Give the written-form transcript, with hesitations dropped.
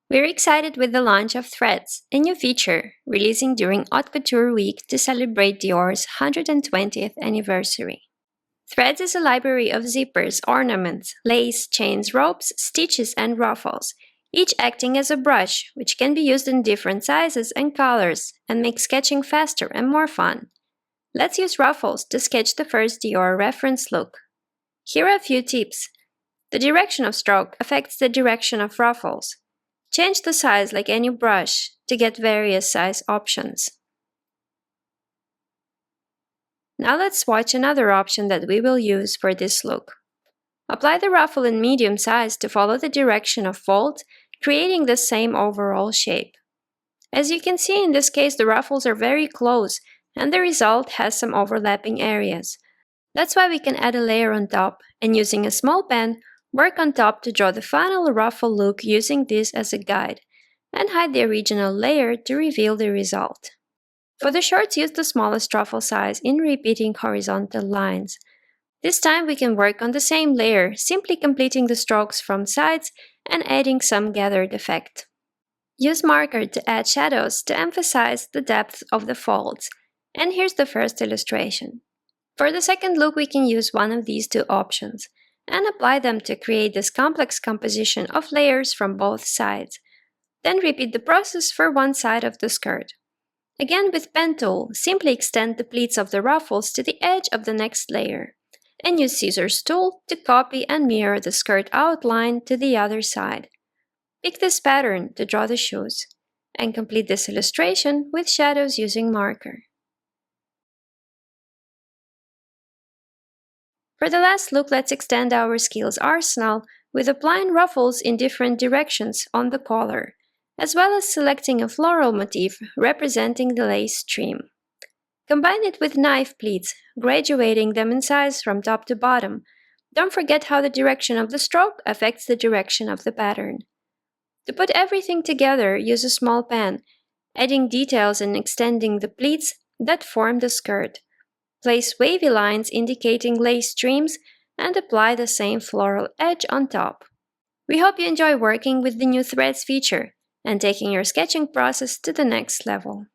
We're excited with the launch of Threads, a new feature releasing during Haute Couture week to celebrate Dior's 120th anniversary. Threads is a library of zippers, ornaments, lace, chains, ropes, stitches, and ruffles, each acting as a brush, which can be used in different sizes and colors and make sketching faster and more fun. Let's use ruffles to sketch the first Dior reference look. Here are a few tips. The direction of stroke affects the direction of ruffles. Change the size like any brush to get various size options. Now let's watch another option that we will use for this look. Apply the ruffle in medium size to follow the direction of fold, creating the same overall shape. As you can see, in this case the ruffles are very close and the result has some overlapping areas. That's why we can add a layer on top and, using a small pen, work on top to draw the final ruffle look using this as a guide, and hide the original layer to reveal the result. For the shorts, use the smallest ruffle size in repeating horizontal lines. This time we can work on the same layer, simply completing the strokes from sides and adding some gathered effect. Use marker to add shadows to emphasize the depth of the folds. And here's the first illustration. For the second look, we can use one of these two options and apply them to create this complex composition of layers from both sides. Then repeat the process for one side of the skirt. Again, with pen tool, simply extend the pleats of the ruffles to the edge of the next layer, and use scissors tool to copy and mirror the skirt outline to the other side. Pick this pattern to draw the shoes, and complete this illustration with shadows using marker. For the last look, let's extend our skills arsenal with applying ruffles in different directions on the collar, as well as selecting a floral motif representing the lace trim. Combine it with knife pleats, graduating them in size from top to bottom. Don't forget how the direction of the stroke affects the direction of the pattern. To put everything together, use a small pen, adding details and extending the pleats that form the skirt. Place wavy lines indicating lace trims and apply the same floral edge on top. We hope you enjoy working with the new Threads feature and taking your sketching process to the next level.